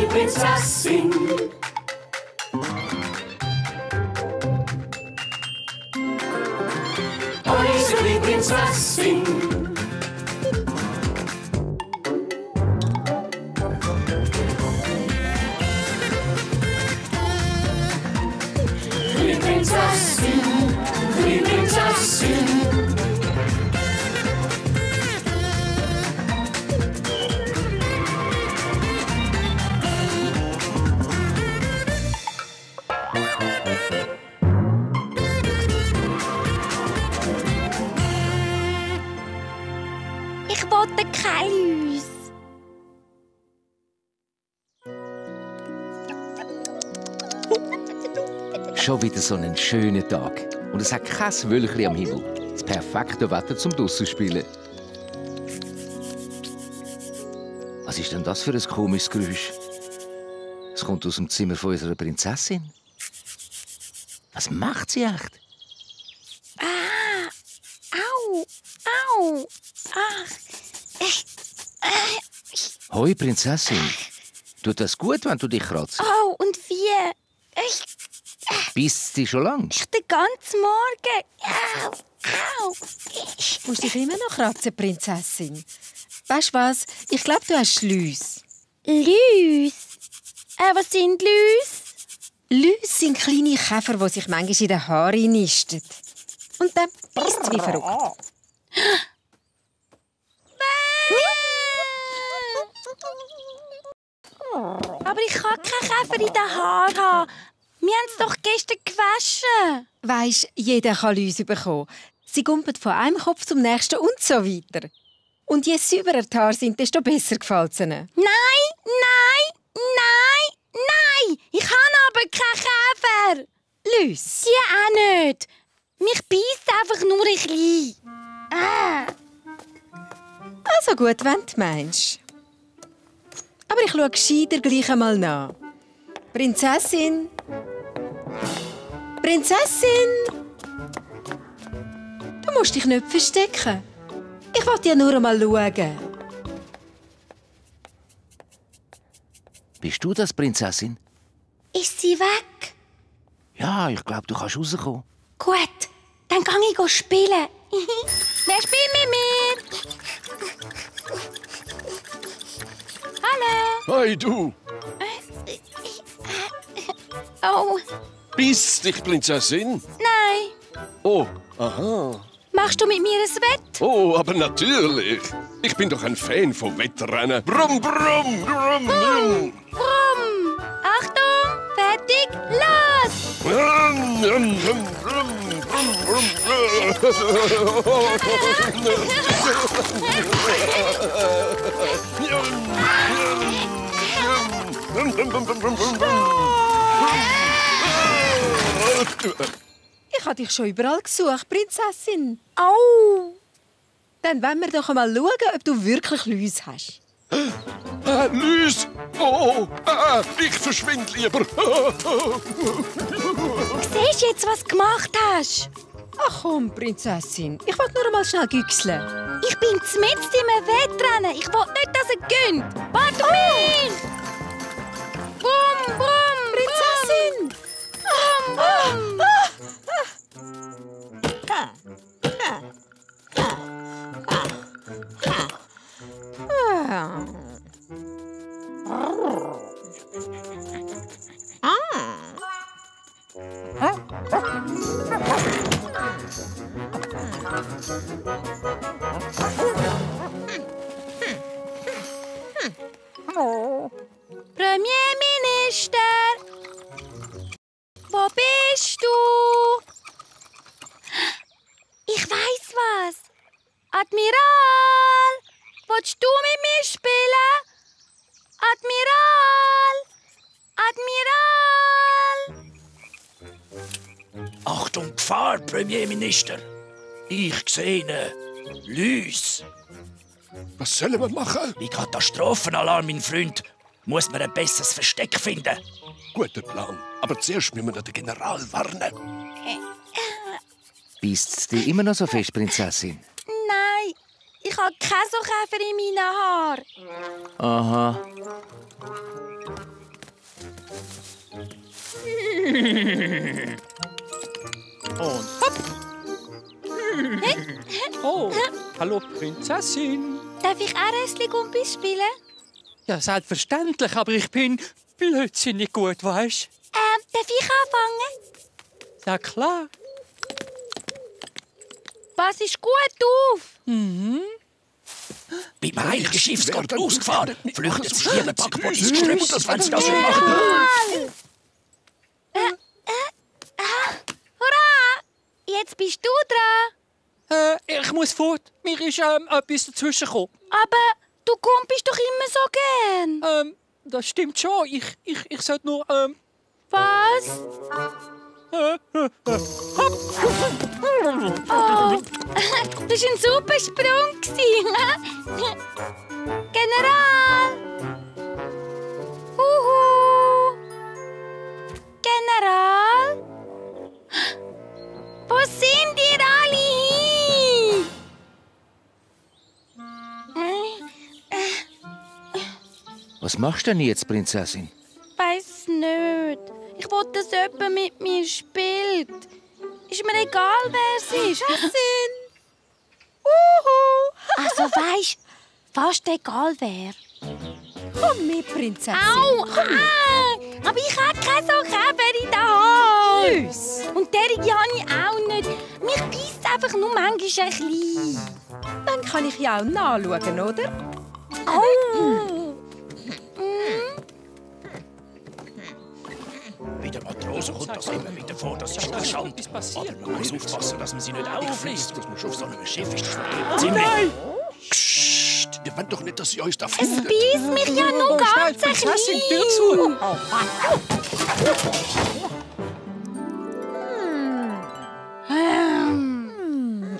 Prinzessin. Unsere Prinzessin. Die Prinzessin, die Prinzessin. Ich wollte kein Läus. Schon wieder so einen schönen Tag. Und es hat kein Wölkchen am Himmel. Das perfekte Wetter zum draussen spielen. Was ist denn das für ein komisches Geräusch? Es kommt aus dem Zimmer von unserer Prinzessin. Was macht sie echt? Au, au, ach. Hoi, Prinzessin. Tut das gut, wenn du dich kratzt? Oh, und wie? Bist sie schon lang? Den ganzen Morgen. Au, au. Musst dich immer noch kratzen, Prinzessin. Weißt du was? Ich glaube, du hast Läuse. Läuse? Was sind Läuse? Läuse sind kleine Käfer, die sich manchmal in den Haaren nisten. Und dann beißt es wie verrückt. Aber ich kann keinen Käfer in den Haaren haben. Wir haben es doch gestern gewaschen. Weisst, jeder kann Läuse bekommen. Sie gumpen von einem Kopf zum nächsten und so weiter. Und je sauberer die Haare sind, desto besser gefällt es ihnen. Nein, nein, nein, nein! Ich habe aber keinen Käfer. Läuse? Die auch nicht. Mich beißt einfach nur ein bisschen. Also gut, wenn du meinst. Aber ich schaue gescheiter gleich einmal nach. Prinzessin? Prinzessin? Du musst dich nicht verstecken. Ich wollte ja nur einmal schauen. Bist du das, Prinzessin? Ist sie weg? Ja, ich glaube, du kannst rauskommen. Gut, dann gehe ich spielen. Wer spielt mit mir? Hallo. Hey, du! Oh, Bist dich, Prinzessin? nein. Oh, aha. Machst du mit mir ein Wett? Oh, aber natürlich. Ich bin doch ein Fan von Wettrennen. Brumm, brumm, brumm, brumm. Brumm. Achtung, fertig, los. Brumm, brumm, brumm, brumm, brumm, Ich habe dich schon überall gesucht, Prinzessin. Oh. Dann wollen wir doch einmal schauen, ob du wirklich Läuse hast. Lüs! Oh, ich verschwinde lieber. Siehst du jetzt, was du gemacht hast? Ach komm, Prinzessin. Ich wollte nur einmal schnell güchseln. Ich bin mitten im Wettrennen. Ich will nicht, dass er gönnt. Warte auf mich! Brumm, brumm, Prinzessin! brumm, brumm. Premierminister! Wo bist du? Ich weiss was. Admiral! Willst du mit mir spielen? Admiral! Admiral! Achtung, Gefahr, Premierminister! Ich sehe ihn. Läuse. Was sollen wir machen? Bei Katastrophenalarm, mein Freund, muss man ein besseres Versteck finden. Guter Plan. Aber zuerst müssen wir den General warnen. Beißt es dich immer noch so fest, Prinzessin? Nein, ich habe keine so Käfer in meinen Haaren. Aha. Und hopp. Oh, hallo Prinzessin. Darf ich auch Rössli-Gumpi spielen? Ja, selbstverständlich, aber ich bin blödsinnig gut, weisst? Darf ich anfangen? Ja, klar. Pass ist gut auf. Bei mir eigentlich das Schiff geht ausgefahren. Flüchtet sich hier ein Backbord ins Gestrüpp, wenn sie das nicht machen. Hurra! Jetzt bist du dran. Ich muss fort. Mir ist etwas dazwischen gekommen. Aber du gumpist doch immer so gern. Das stimmt schon. Ich sollte nur, Was? Oh, das war ein super Sprung. General! Huhu! General! Wo sind ihr alle hin? Was machst du denn jetzt, Prinzessin? Weiss nicht. Ich will, dass jemand mit mir spielt. Ist mir egal, wer es ist. Prinzessin! Also weisst, fast egal wer. Komm mit, Prinzessin. Au! Aber ich habe keine so Käfer in der Hand. Lüs. Und derige habe ich auch nicht. Mich beißt einfach nur manchmal ein bisschen. Dann kann ich ja auch nachschauen, oder? Au! Bei den Matrosen kommt das immer wieder vor, das ist interessant. Aber man muss aufpassen, dass man sie nicht auffrisst. Auf so einem Schiff ist das natürlich ziemlich... Psst, wir wollen doch nicht, dass sie uns da Es finden. beißt mich ja nur ganz ein Prinzessin, Tür zu.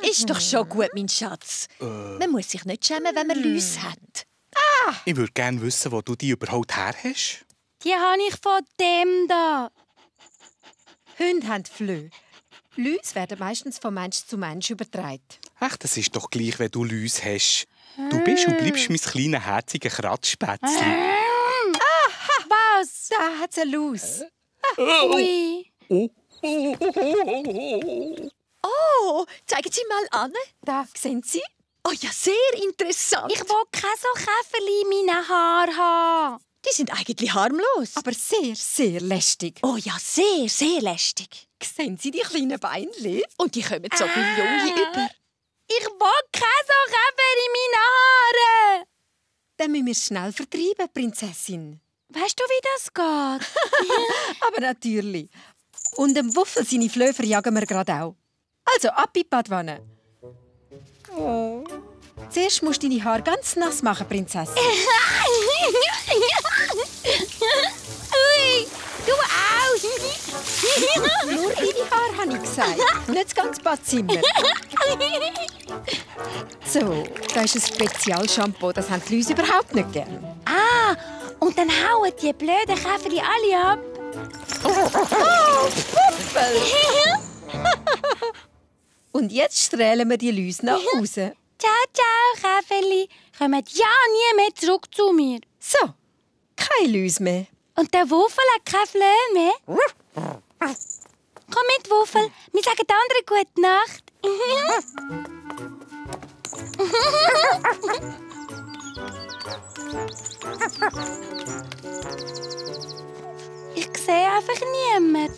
Ist doch schon gut, mein Schatz. Man muss sich nicht schämen, wenn man Läuse hat. Ich würde gerne wissen, wo du die überhaupt her hast. Die habe ich von dem da. Hunde haben Flöhe. Läuse werden meistens von Mensch zu Mensch übertragen. Ach, das ist doch gleich, wenn du Läuse hast. Du bist und bleibst mein kleines, herziges Kratzspätzchen. Was? Da hat es eine Laus. Ui. Oh, zeigen Sie mal an. Da sehen Sie. Oh ja, sehr interessant. Ich will keine so Käferli in meinen Haaren haben. Die sind eigentlich harmlos. Aber sehr, sehr lästig. Oh ja, sehr, sehr lästig. Sehen Sie die kleinen Beinchen? Und die kommen so viel Junge über. Ich will keine so Käfer in meinen Haaren. Dann müssen wir es schnell vertreiben, Prinzessin. Weißt du, wie das geht? Aber natürlich. Und dem Wuffel seine Flöhe verjagen wir gerade auch. Also, ab in die Badwanne. Oh. Zuerst musst du deine Haare ganz nass machen, Prinzessin. Ui, du auch. Nur deine Haare, habe ich gesagt. Nicht das ganze Badzimmer. So, da ist ein Spezialshampoo. Das haben die Läuse überhaupt nicht gern. Ah, und dann hauen die blöden Käferli alle ab. Und jetzt strahlen wir die Läuse nach Hause. Ciao, ciao, Käferli. Kommt ja nie mehr zurück zu mir. So, keine Läuse mehr. Und der Wuffel hat keine Flöhe mehr. Komm mit, Wuffel. Wir sagen den anderen gute Nacht. Ich sehe einfach niemanden.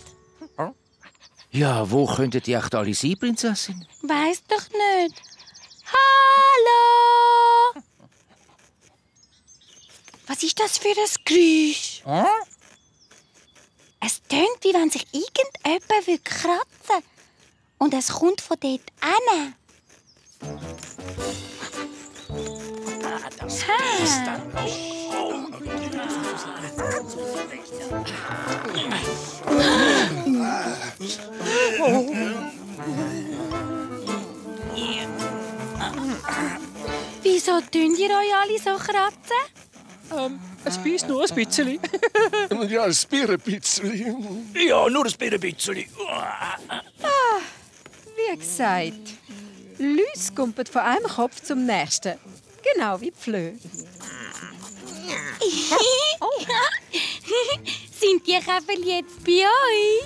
Ja, wo könnten die echt alle sein, Prinzessin? Weiss doch nicht. Hallo! Was ist das für ein Geräusch? Es tönt, wie wenn sich irgendjemand kratzen würde. Und es kommt von dort hin. Das ist dann... Wieso tun ihr euch alle so kratzen? Es beißt nur ein bisschen. Ja, ein Bierenpizzeli. Ja, nur ein bisschen. Wie gesagt, Läuse kumpen von einem Kopf zum nächsten. Genau wie die Flöhe. Sind die Käferli jetzt bei euch?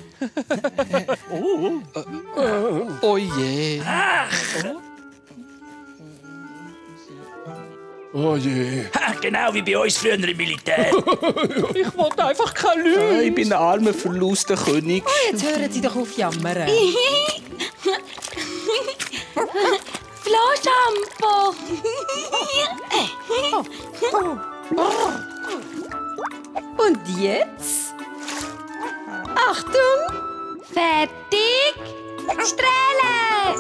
Oh je. Oh je. Genau wie bei uns früher im Militär. Ich wollte einfach keine Leute. Ich bin ein armer, verluster König. Jetzt hören Sie doch auf jammern. Flohshampoo. Und jetzt? Achtung! Fertig. Strahlen.